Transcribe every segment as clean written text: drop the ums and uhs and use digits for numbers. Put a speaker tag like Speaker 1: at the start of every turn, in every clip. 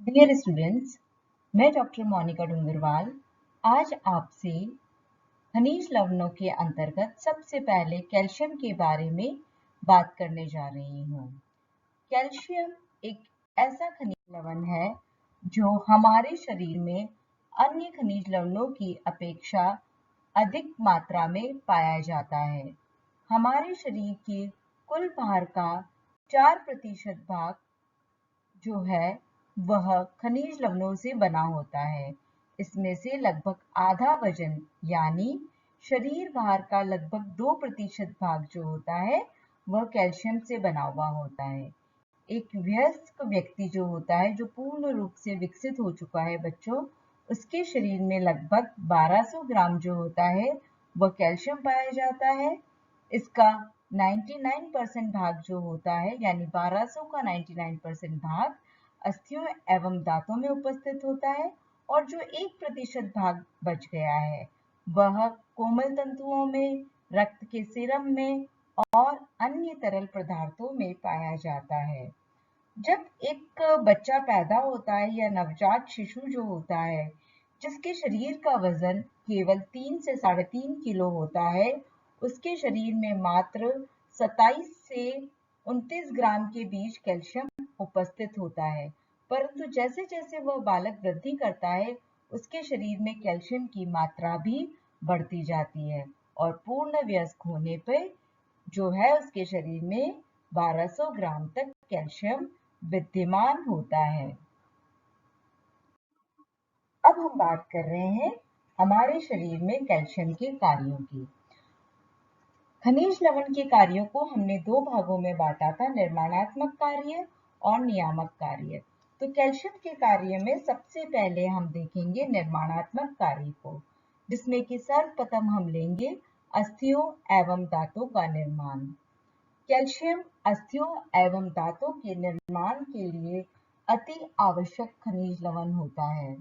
Speaker 1: Dear students, मैं doctor Monika Dungarwal आज आपसे खनिज लवणों के अंतर्गत सबसे पहले कैल्शियम के बारे में बात करने जा रही हूँ। कैल्शियम एक ऐसा खनिज लवण है जो हमारे शरीर में अन्य खनिज लवणों की अपेक्षा अधिक मात्रा में पाया जाता है। हमारे शरीर के कुल भार का 4% भाग जो है वह खनिज लवणों से बना होता है। इसमें से लगभग आधा वजन यानी शरीर भार का लगभग 2% भाग जो होता है वह कैल्शियम से बना हुआ होता है। एक वयस्क व्यक्ति जो होता है, जो पूर्ण रूप से विकसित हो चुका है बच्चों, उसके शरीर में लगभग 1200 ग्राम जो होता है वह कैल्शियम पाया जाता है। इसका 99% भाग जो होता है यानी 1200 का 99% भाग अस्थियों एवं दांतों में उपस्थित होता है और जो 1% भाग बच गया है वह कोमल तंतुओं में, रक्त के सीरम में और अन्य तरल पदार्थों में पाया जाता है। जब एक बच्चा पैदा होता है या नवजात शिशु जो होता है, जिसके शरीर का वजन केवल 3 से 3.5 किलो होता है, उसके शरीर में मात्र 27 से 29 ग्राम के बीच कैल्शियम उपस्थित होता है। परंतु जैसे जैसे वह बालक वृद्धि करता है, उसके शरीर में कैल्शियम की मात्रा भी बढ़ती जाती है और पूर्ण वयस्क होने पर जो है उसके शरीर में 1200 ग्राम तक कैल्शियम विद्यमान होता है। अब हम बात कर रहे हैं हमारे शरीर में कैल्शियम के कार्यों की। खनिज लवण के कार्यों को हमने दो भागों में बांटा था, निर्माणात्मक कार्य और नियामक कार्य। तो कैल्शियम के कार्य में सबसे पहले हम देखेंगे निर्माणात्मक कार्य को, जिसमें कि सर्वप्रथम हम लेंगे अस्थियों एवं दांतों का निर्माण। कैल्शियम अस्थियों एवं दांतों के निर्माण के लिए अति आवश्यक खनिज लवण होता है।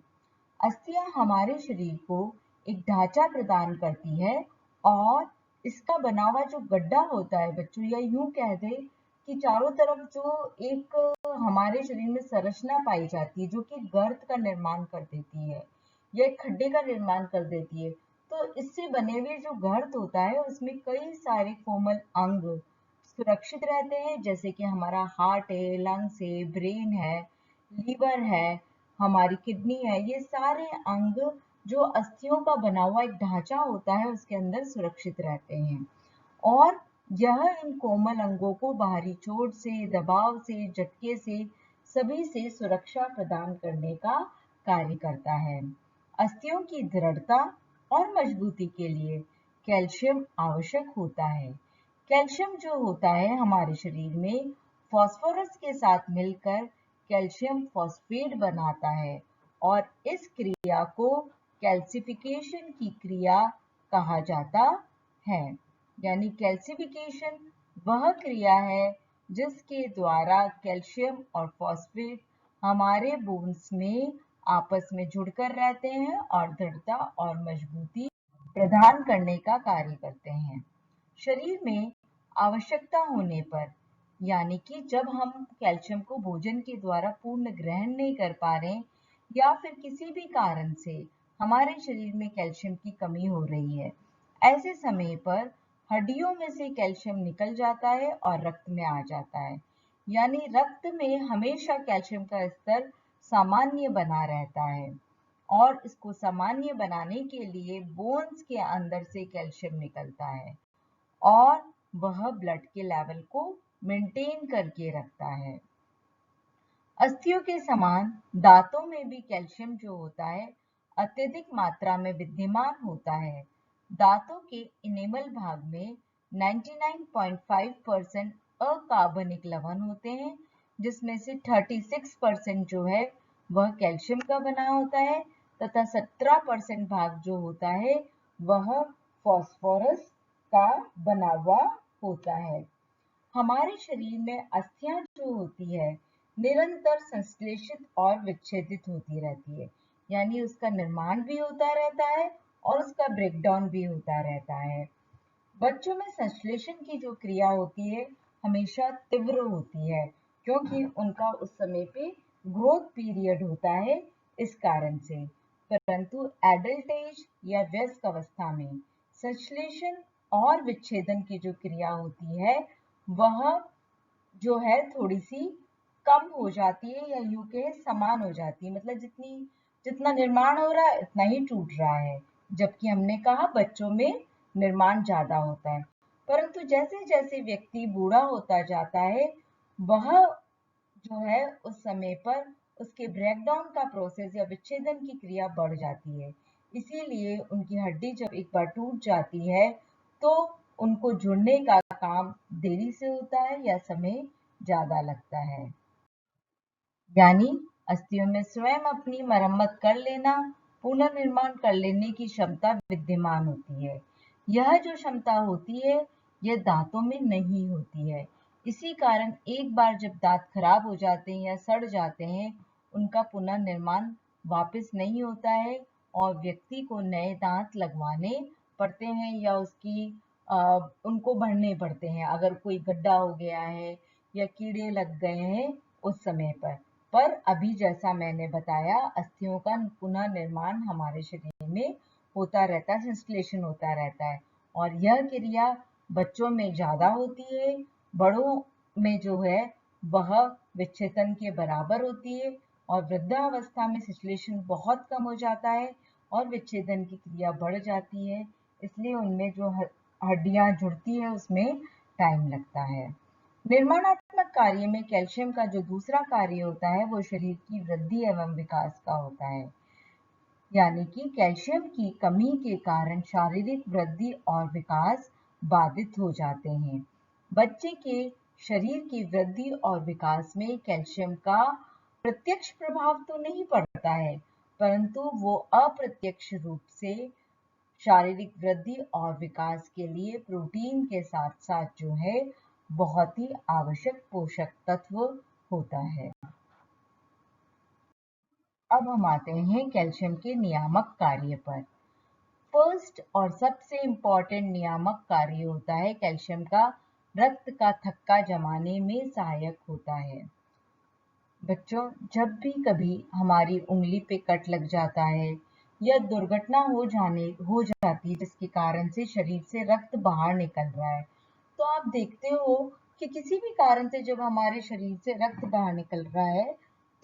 Speaker 1: अस्थियां हमारे शरीर को एक ढांचा प्रदान करती है और इसका बना हुआ जो गड्ढा होता है बच्चों, या यूं कह दे कि चारों तरफ जो एक हमारे शरीर में संरचना पाई जाती है जो कि गर्त का निर्माण कर देती है या एक खड्डे का निर्माण कर देती है, तो इससे बने हुए जो गर्त होता है उसमें कई सारे कोमल अंग सुरक्षित रहते हैं, जैसे कि हमारा हार्ट है, लंग्स है, ब्रेन है, लीवर है, हमारी किडनी है। ये सारे अंग जो अस्थियों का बना हुआ एक ढांचा होता है उसके अंदर सुरक्षित रहते हैं और यह इन कोमल अंगों को बाहरी चोट से, दबाव से, झटके से, सभी से सुरक्षा प्रदान करने का कार्य करता है। अस्थियों की दृढ़ता और मजबूती के लिए कैल्शियम आवश्यक होता है। कैल्शियम जो होता है हमारे शरीर में फास्फोरस के साथ मिलकर कैल्शियम फॉस्फेट बनाता है और इस क्रिया को कैल्सिफिकेशन की क्रिया कहा जाता है। यानी कैल्सिफिकेशन वह क्रिया है जिसके द्वारा कैल्शियम और फॉस्फेट हमारे बोन्स में आपस में जुड़कर रहते हैं और दृढ़ता और मजबूती प्रदान करने का कार्य करते हैं। शरीर में आवश्यकता होने पर, यानी कि जब हम कैल्शियम को भोजन के द्वारा पूर्ण ग्रहण नहीं कर पा रहे या फिर किसी भी कारण से हमारे शरीर में कैल्शियम की कमी हो रही है, ऐसे समय पर हड्डियों में से कैल्शियम निकल जाता है और रक्त में आ जाता है। यानी रक्त में हमेशा कैल्शियम का स्तर सामान्य बना रहता है और इसको सामान्य बनाने के लिए बोन्स के अंदर से कैल्शियम निकलता है और वह ब्लड के लेवल को मेंटेन करके रखता है। अस्थियों के समान दांतों में भी कैल्शियम जो होता है अत्यधिक मात्रा में विद्यमान होता है। दांतों के इनेमल भाग में 99.5% अकार्बनिक लवण होते हैं, जिसमें से 36% जो है वह कैल्शियम का बना होता है तथा 17% भाग जो होता है वह फास्फोरस का बना हुआ होता है। हमारे शरीर में अस्थियां जो होती है निरंतर संश्लेषित और विच्छेदित होती रहती है, यानी उसका निर्माण भी होता रहता है और उसका ब्रेकडाउन भी होता रहता है। बच्चों में संश्लेषण की जो क्रिया होती है हमेशा तीव्र होती है, क्योंकि उनका उस समय पे ग्रोथ पीरियड होता है इस कारण से। परंतु एडल्ट एज या वयस्क अवस्था में संश्लेषण और विच्छेदन की जो क्रिया होती है वह जो है थोड़ी सी कम हो जाती है, या यूं के समान हो जाती है, मतलब जितना निर्माण हो रहा है उतना ही टूट रहा है। जबकि हमने कहा बच्चों में निर्माण ज्यादा होता है। परंतु जैसे जैसे व्यक्ति बूढ़ा होता जाता है वह जो है उस समय पर उसके ब्रेकडाउन का प्रोसेस या विच्छेदन की क्रिया बढ़ जाती है। इसीलिए उनकी हड्डी जब एक बार टूट जाती है तो उनको जुड़ने का काम देरी से होता है या समय ज्यादा लगता है। यानी अस्थियों में स्वयं अपनी मरम्मत कर लेना, पुनर्निर्माण कर लेने की क्षमता विद्यमान होती है। यह जो क्षमता होती है यह दांतों में नहीं होती है। इसी कारण एक बार जब दांत खराब हो जाते हैं या सड़ जाते हैं उनका पुनर्निर्माण वापस नहीं होता है और व्यक्ति को नए दांत लगवाने पड़ते हैं या उनको भरने पड़ते हैं अगर कोई गड्ढा हो गया है या कीड़े लग गए हैं उस समय पर अभी जैसा मैंने बताया अस्थियों का पुनर्निर्माण हमारे शरीर में होता रहता है, संश्लेषण होता रहता है और यह क्रिया बच्चों में ज्यादा होती है, बड़ों में जो है वह विच्छेदन के बराबर होती है और वृद्धावस्था में संश्लेषण बहुत कम हो जाता है और विच्छेदन की क्रिया बढ़ जाती है। इसलिए उनमें जो हड्डियां जुड़ती है उसमें टाइम लगता है। निर्माणात्मक कार्य में कैल्शियम का जो दूसरा कार्य होता है वो शरीर की वृद्धि एवं विकास का होता है। यानी कि कैल्शियम की कमी के कारण शारीरिक वृद्धि और विकास बाधित हो जाते हैं। बच्चे के शरीर की वृद्धि और विकास में कैल्शियम का प्रत्यक्ष प्रभाव तो नहीं पड़ता है, परंतु वो अप्रत्यक्ष रूप से शारीरिक वृद्धि और विकास के लिए प्रोटीन के साथ साथ जो है बहुत ही आवश्यक पोषक तत्व होता है। अब हम आते हैं कैल्शियम के नियामक कार्य पर। फर्स्ट और सबसे इम्पोर्टेंट नियामक कार्य होता है कैल्शियम का रक्त का थक्का जमाने में सहायक होता है। बच्चों, जब भी कभी हमारी उंगली पे कट लग जाता है या दुर्घटना हो जाती है जिसके कारण से शरीर से रक्त बाहर निकल रहा है, तो आप देखते हो कि किसी भी कारण से जब हमारे शरीर से रक्त बाहर निकल रहा है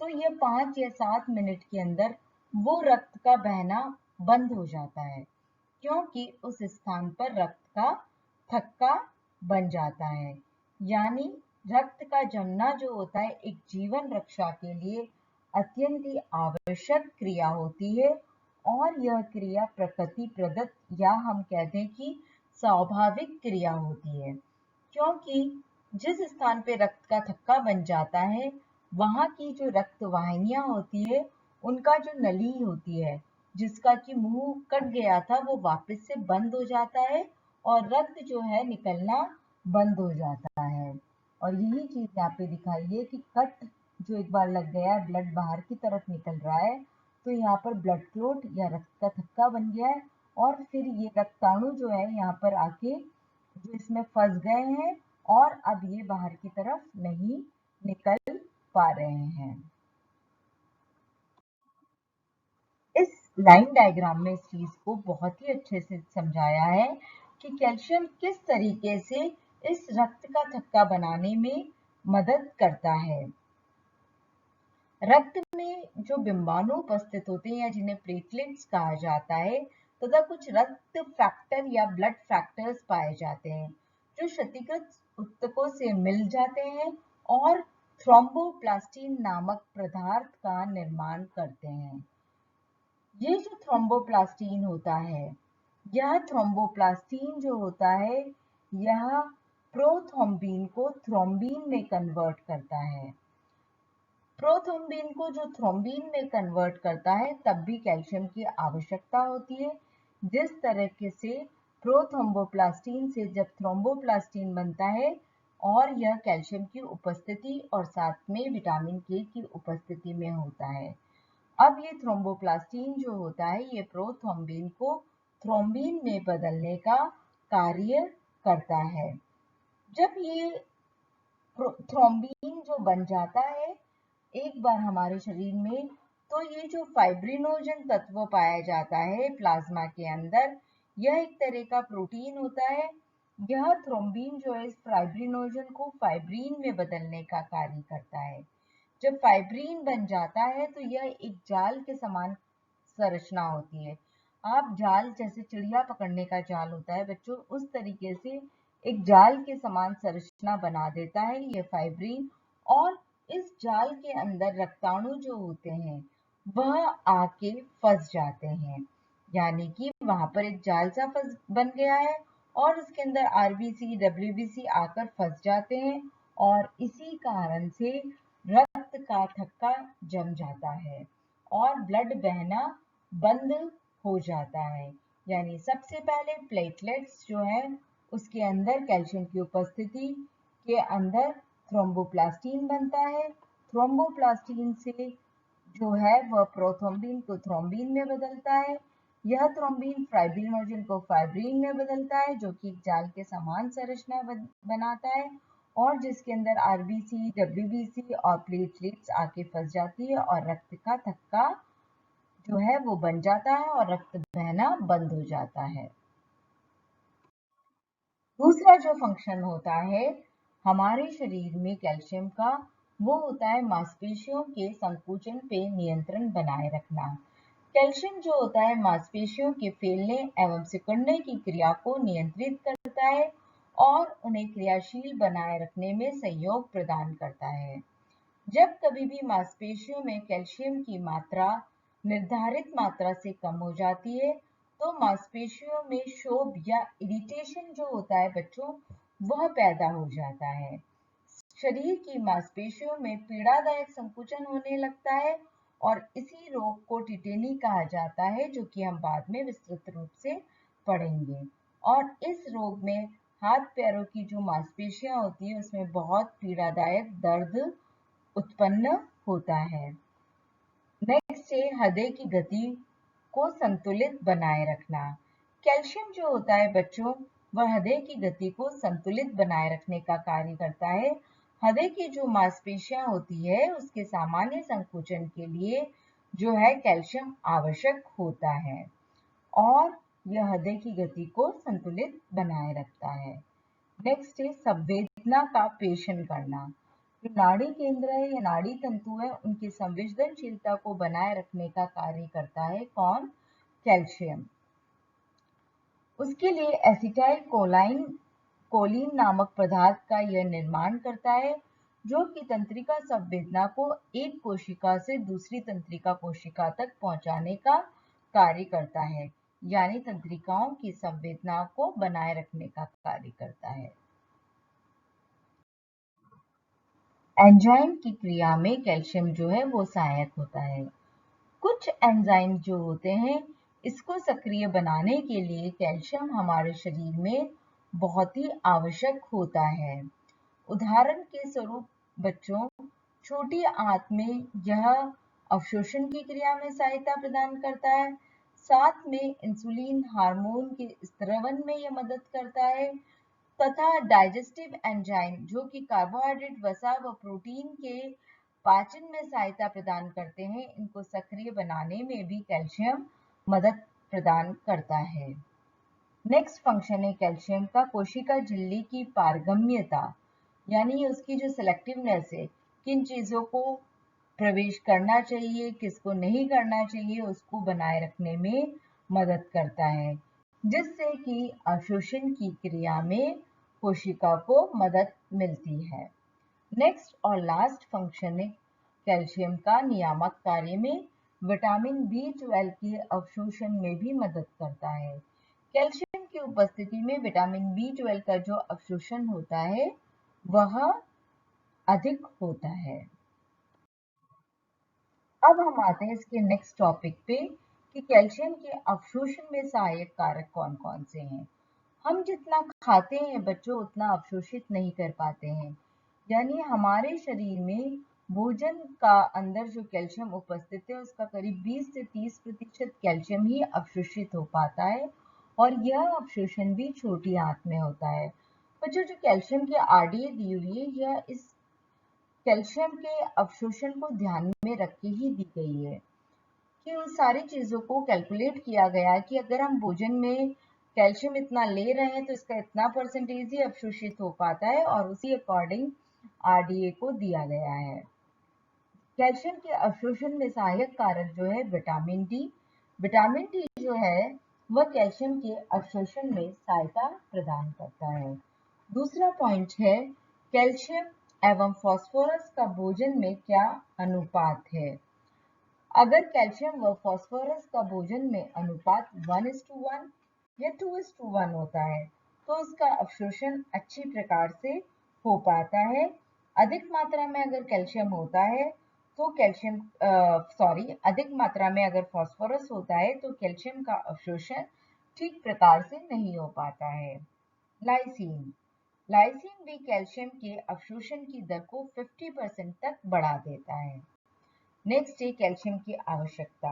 Speaker 1: तो यह 5 या 7 मिनट के अंदर वो रक्त का बहना बंद हो जाता है, क्योंकि उस स्थान पर रक्त का थक्का बन जाता है। यानी रक्त का जमना जो होता है एक जीवन रक्षा के लिए अत्यंत ही आवश्यक क्रिया होती है और यह क्रिया प्रकृति प्रदत्त या हम कहते हैं कि स्वाभाविक क्रिया होती है, क्योंकि जिस स्थान पे रक्त का थक्का बन जाता है वहां की जो रक्त वाहिनियां होती है उनका जो नली होती है जिसका कि मुंह कट गया था वो वापस से बंद हो जाता है और रक्त जो है निकलना बंद हो जाता है। और यही चीज यहाँ पे दिखाई है कि कट जो एक बार लग गया है, ब्लड बाहर की तरफ निकल रहा है, तो यहाँ पर ब्लड क्लोट या रक्त का थक्का बन गया है और फिर ये रक्ताणु जो है यहाँ पर आके जो इसमें फंस गए हैं और अब ये बाहर की तरफ नहीं निकल पा रहे हैं। इस लाइन डायग्राम में इस चीज को बहुत ही अच्छे से समझाया है कि कैल्शियम किस तरीके से इस रक्त का थक्का बनाने में मदद करता है। रक्त में जो बिंबाणु उपस्थित होते हैं या जिन्हें प्लेटलेट्स कहा जाता है तथा कुछ रक्त फैक्टर या ब्लड फैक्टर्स पाए जाते हैं जो क्षतिग्रस्त ऊतकों से मिल जाते हैं और थ्रोम्बोप्लास्टिन नामक पदार्थ का निर्माण करते हैं। ये जो थ्रोम्बोप्लास्टिन होता है, यह थ्रोम्बोप्लास्टिन जो होता है यह प्रोथ्रोम्बिन को थ्रोम्बिन में कन्वर्ट करता है। प्रोथ्रोम्बिन को जो थ्रोम्बिन में कन्वर्ट करता है तब भी कैल्शियम की आवश्यकता होती है। जिस तरीके से प्रोथ्रोम्बोप्लास्टिन से जब थ्रोम्बोप्लास्टिन बनता है और यह कैल्शियम की उपस्थिति और साथ में विटामिन के की उपस्थिति में होता है। अब ये थ्रोम्बोप्लास्टिन जो होता है ये प्रोथ्रोम्बिन को थ्रोम्बिन में बदलने का कार्य करता है। जब ये थ्रोम्बिन जो बन जाता है एक बार हमारे शरीर में, तो ये जो फाइब्रिनोजन तत्व पाया जाता है प्लाज्मा के अंदर, यह एक तरह का प्रोटीन होता है। यह थ्रोम्बिन जो है इस फाइब्रिनोजन को फाइब्रिन में बदलने का कार्य करता है। जब फाइब्रिन बन जाता है तो यह एक जाल के समान संरचना होती है। आप जाल, जैसे चिड़िया पकड़ने का जाल होता है बच्चों, उस तरीके से एक जाल के समान संरचना बना देता है ये फाइब्रिन। और इस जाल के अंदर रक्ताणु जो होते हैं वह आके फंस जाते हैं, यानी कि वहां पर एक जाल सा फंस बन गया है और उसके अंदर आरबीसी डब्ल्यूबीसी आकर फंस जाते हैं और इसी कारण से रक्त का थक्का जम जाता है और ब्लड बहना बंद हो जाता है। यानी सबसे पहले प्लेटलेट्स जो है उसके अंदर कैल्शियम की उपस्थिति के अंदर थ्रोम्बोप्लास्टिन बनता है। थ्रोम्बोप्लास्टिन से जो है वह प्रोथ्रोम्बिन को थ्रोम्बिन में बदलता है। यह थ्रोम्बिन फाइब्रिनोजन को फाइब्रिन में बदलता है, जो कि जाल के समान संरचना बनाता है और जिसके अंदर आरबीसी डब्ल्यूबीसी और प्लेटलेट्स आके फंस जाती है और रक्त का थक्का जो है वो बन जाता है और रक्त बहना बंद हो जाता है। दूसरा जो फंक्शन होता है हमारे शरीर में कैल्शियम का, वो होता है मांसपेशियों के संकुचन पे नियंत्रण बनाए रखना। कैल्शियम जो होता है मांसपेशियों के फैलने एवं सिकुड़ने की क्रिया को नियंत्रित करता है और उन्हें क्रियाशील बनाए रखने में सहयोग प्रदान करता है। जब कभी भी मांसपेशियों में कैल्शियम की मात्रा निर्धारित मात्रा से कम हो जाती है तो मांसपेशियों में क्षोभ या इरिटेशन जो होता है बच्चों, वह पैदा हो जाता है। शरीर की मांसपेशियों में पीड़ादायक संकुचन होने लगता है और इसी रोग को टिटेनी कहा जाता है, जो कि हम बाद में विस्तृत रूप से पढ़ेंगे। और इस रोग में हाथ पैरों की जो मांसपेशियां होती है उसमें बहुत पीड़ादायक दर्द उत्पन्न होता है। नेक्स्ट है हृदय की गति को संतुलित बनाए रखना। कैल्शियम जो होता है बच्चों, वह हृदय की गति को संतुलित बनाए रखने का कार्य करता है। हृदय की जो मांसपेशियां होती है उसके सामान्य संकुचन के लिए जो है कैल्शियम आवश्यक होता है और यह हृदय की गति को संतुलित बनाए रखता है। नेक्स्ट है संवेदना का पेशन करना। जो नाड़ी केंद्र है या नाड़ी तंतु है उनकी संवेदनशीलता को बनाए रखने का कार्य करता है कौन? कैल्शियम। उसके लिए एसिटाइल कोलिन नामक पदार्थ का यह निर्माण करता है, जो कि तंत्रिका संवेदना को एक कोशिका से दूसरी तंत्रिका कोशिका तक पहुंचाने का कार्य करता है, यानी तंत्रिकाओं की संवेदना को बनाए रखने का कार्य करता है। एंजाइम की क्रिया में कैल्शियम जो है वो सहायक होता है। कुछ एंजाइम जो होते हैं इसको सक्रिय बनाने के लिए कैल्शियम हमारे शरीर में बहुत ही आवश्यक होता है। उदाहरण के स्वरूप बच्चों, छोटी आंत में यह अवशोषण की क्रिया में सहायता प्रदान करता है। साथ में इंसुलिन हार्मोन के स्त्रवण में यह मदद करता है तथा डाइजेस्टिव एंजाइम जो कि कार्बोहाइड्रेट, वसा व प्रोटीन के पाचन में सहायता प्रदान करते हैं, इनको सक्रिय बनाने में भी कैल्शियम मदद प्रदान करता है। नेक्स्ट फंक्शन है कैल्शियम का कोशिका झिल्ली की पारगम्यता, यानी उसकी जो सिलेक्टिवनेस है, किन चीजों को प्रवेश करना चाहिए किसको नहीं करना चाहिए उसको बनाए रखने में मदद करता है, जिससे कि अवशोषण की क्रिया में कोशिका को मदद मिलती है। नेक्स्ट और लास्ट फंक्शन है कैल्शियम का नियामक कार्य में विटामिन B12 के अवशोषण में भी मदद करता है। कैल्शियम की उपस्थिति में विटामिन B12 का जो अवशोषण होता है वह अधिक होता है। अब हम आते हैं इसके नेक्स्ट टॉपिक पे कि कैल्शियम के अवशोषण में सहायक कारक कौन कौन से हैं। हम जितना खाते हैं बच्चों उतना अवशोषित नहीं कर पाते हैं, यानी हमारे शरीर में भोजन का अंदर जो कैल्शियम उपस्थित है उसका करीब 20 से 30% कैल्शियम ही अवशोषित हो पाता है और यह अवशोषण भी छोटी आंत में होता है। बच्चों जो कैल्शियम की आरडीए दी हुई है यह इस कैल्शियम के अवशोषण को ध्यान में रख के ही दी गई है कि उन सारी चीजों को कैलकुलेट किया गया कि अगर हम भोजन में कैल्शियम इतना ले रहे हैं तो इसका इतना परसेंटेज ही अवशोषित हो पाता है और उसी अकॉर्डिंग आरडीए को दिया गया है। कैल्शियम के अवशोषण में सहायक कारक जो है विटामिन डी। विटामिन डी जो है वह कैल्शियम के अवशोषण में सहायता प्रदान करता है। दूसरा पॉइंट है कैल्शियम एवं फास्फोरस का भोजन में क्या अनुपात है। अगर कैल्शियम व फास्फोरस का भोजन में अनुपात 1:1 या 2:1 होता है तो उसका अवशोषण अच्छी प्रकार से हो पाता है। अधिक मात्रा में अगर कैल्शियम होता है तो अधिक मात्रा में अगर फास्फोरस होता है तो कैल्शियम का अवशोषण ठीक प्रकार से नहीं हो पाता है। लाइसीन लाइसीन भी कैल्शियम के अवशोषण की दर को 50% तक बढ़ा देता है। नेक्स्ट है कैल्शियम की आवश्यकता।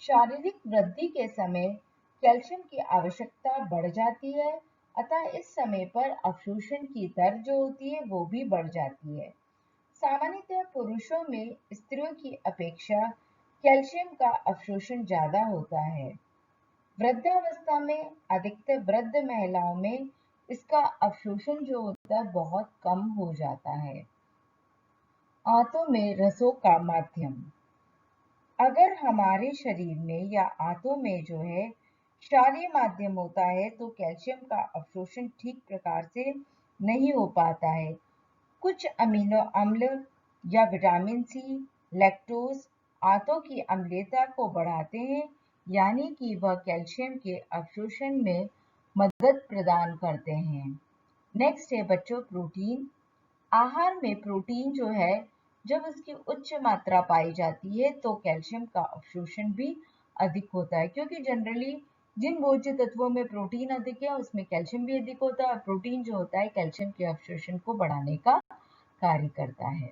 Speaker 1: शारीरिक वृद्धि के समय कैल्शियम की आवश्यकता बढ़ जाती है, अतः इस समय पर अवशोषण की दर जो होती है वो भी बढ़ जाती है। सामान्यतः पुरुषों में स्त्रियों की अपेक्षा कैल्शियम का अवशोषण ज्यादा होता है। वृद्धावस्था में अधिकतर वृद्ध महिलाओं में इसका अवशोषण जो होता है बहुत कम हो जाता है। आंतों में रसों का माध्यम। अगर हमारे शरीर में या आंतों में जो है क्षारीय माध्यम होता है तो कैल्शियम का अवशोषण ठीक प्रकार से नहीं हो पाता है। कुछ अमीनो अम्ल या विटामिन सी, लैक्टोज आंतों की अम्लता को बढ़ाते हैं, यानी कि वह कैल्शियम के अवशोषण में मदद प्रदान करते हैं। नेक्स्ट है बच्चों प्रोटीन। आहार में प्रोटीन जो है जब उसकी उच्च मात्रा पाई जाती है तो कैल्शियम का अवशोषण भी अधिक होता है, क्योंकि जनरली जिन भोज्य तत्वों में प्रोटीन अधिक है उसमें कैल्शियम भी अधिक होता है और प्रोटीन जो होता है कैल्शियम के अवशोषण को बढ़ाने का कार्य करता है।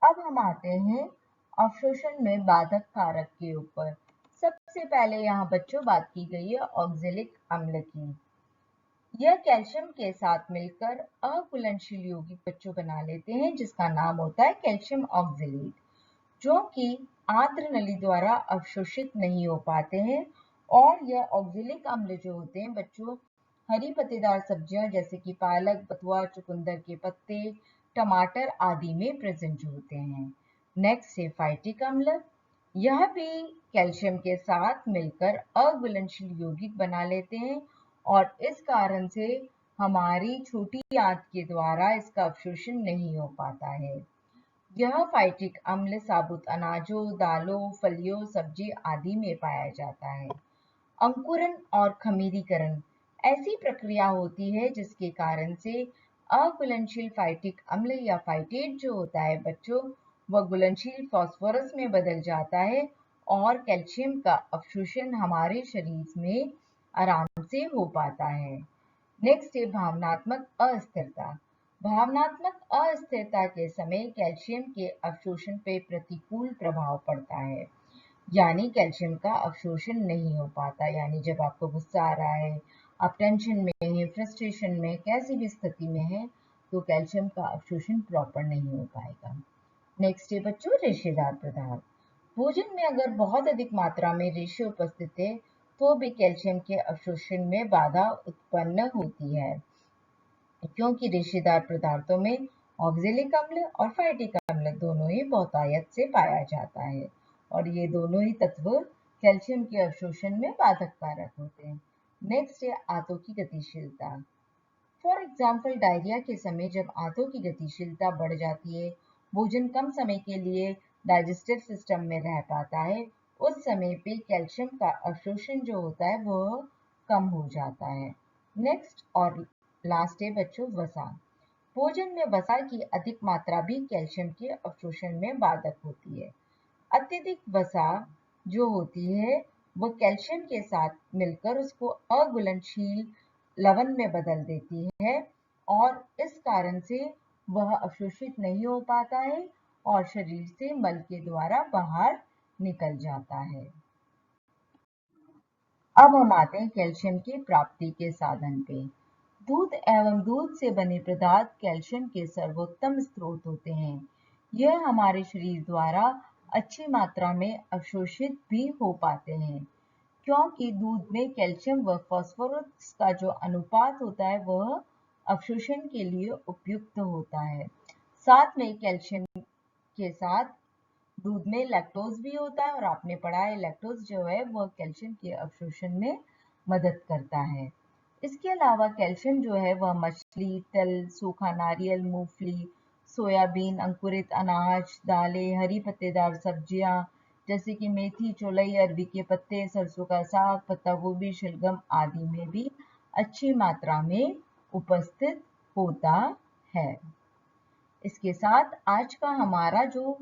Speaker 1: अब हम आते हैं अवशोषण में बाधक कारक के ऊपर। सबसे पहले यहाँ बच्चों बात की गई है ऑक्जेलिक अम्ल की। यह कैल्शियम के साथ मिलकर अघुलनशील यौगिक बच्चों बना लेते हैं जिसका नाम होता है कैल्शियम ऑक्जेलेट, जो कि आंत्र नली द्वारा अवशोषित नहीं हो पाते हैं। और यह ऑक्जेलिक अम्ल जो होते हैं बच्चों हरी पत्तेदार सब्जियां जैसे कि पालक, बथुआ, चुकंदर के पत्ते, टमाटर आदि में प्रेजेंट होते हैं। नेक्स्ट है फाइटिक अम्ल। यह भी कैल्शियम के साथ मिलकर अघुलनशील यौगिक बना लेते हैं और इस कारण से हमारी छोटी आंत के द्वारा इसका अवशोषण नहीं हो पाता है। यह फाइटिक अम्ल साबुत अनाजों, दालों, फलियों, सब्जी आदि में पाया जाता है। अंकुरन और खमीरीकरण ऐसी प्रक्रिया होती है जिसके कारण से अघुलनशील फाइटिक अम्ल या फाइटेट जो होता है बच्चों वह घुलनशील फास्फोरस में बदल जाता है और कैल्शियम का अवशोषण हमारे शरीर में आराम से हो पाता है। नेक्स्ट है भावनात्मक अस्थिरता। भावनात्मक अस्थिरता के समय कैल्शियम के अवशोषण पे प्रतिकूल प्रभाव पड़ता है, यानी कैल्शियम का अवशोषण नहीं हो पाता। यानी जब आपको गुस्सा आ रहा है, आप टेंशन में है, फ्रस्ट्रेशन में, कैसी भी स्थिति में है तो कैल्शियम का अवशोषण प्रॉपर नहीं हो पाएगा। नेक्स्ट है बच्चों रेशेदार पदार्थ। भोजन में अगर बहुत अधिक मात्रा में रेशे उपस्थित है तो भी कैल्शियम के अवशोषण में बाधा उत्पन्न होती है, क्योंकि रेशेदार पदार्थों में ऑक्जेलिक अम्ल और फाइटिक अम्ल दोनों ही बहुतायत से पाया जाता है और ये दोनों ही तत्व कैल्शियम के अवशोषण में बाधक कारक होते हैं। नेक्स्ट है आंतों की गतिशीलता। फॉर एग्जाम्पल डायरिया के समय जब आंतों की गतिशीलता बढ़ जाती है, भोजन कम समय के लिए डाइजेस्टिव सिस्टम में रह पाता है, उस समय पे कैल्शियम का अवशोषण जो होता है वह कम हो जाता है। नेक्स्ट और लास्ट है बच्चों वसा। भोजन में वसा की अधिक मात्रा भी कैल्शियम के अवशोषण में बाधक होती है। अत्यधिक वसा जो होती है वह कैल्शियम के साथ मिलकर उसको अघुलनशील लवण में बदल देती है और इस कारण से वह अवशोषित नहीं हो पाता है और शरीर से मल के द्वारा बाहर निकल जाता है। अब हम आते हैं कैल्शियम की प्राप्ति के साधन पे। दूध एवं दूध से बने पदार्थ कैल्शियम के सर्वोत्तम स्रोत होते हैं। यह हमारे शरीर द्वारा अच्छी मात्रा में अवशोषित भी हो पाते हैं, क्योंकि दूध में कैल्शियम व फास्फोरस का जो अनुपात होता है वह अवशोषण के लिए उपयुक्त होता है। साथ में कैल्शियम के साथ दूध में लैक्टोज भी होता है, और आपने पढ़ा है लैक्टोज जो है वह कैल्शियम के अवशोषण में मदद करता है। इसके अलावा कैल्शियम जो है वह मछली, तल, सूखा नारियल, मूंगफली, सोयाबीन, अंकुरित अनाज, दालें, हरी पत्तेदार सब्जियां जैसे कि मेथी, चौलाई, अरबी के पत्ते, सरसों का साग, पत्ता गोभी, शलगम आदि में भी अच्छी मात्रा में उपस्थित होता है। इसके साथ आज का हमारा जो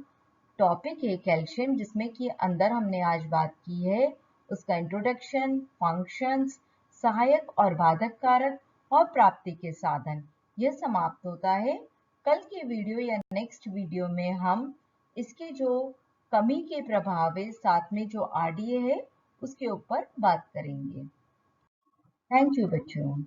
Speaker 1: टॉपिक है कैल्शियम, जिसमें कि अंदर हमने आज बात की है, उसका इंट्रोडक्शन, फंक्शंस, सहायक और बाधक कारक और प्राप्ति के साधन, यह समाप्त होता है। कल के वीडियो या नेक्स्ट वीडियो में हम इसके जो कमी के प्रभाव है, साथ में जो आरडीए है, उसके ऊपर बात करेंगे। थैंक यू बच्चों।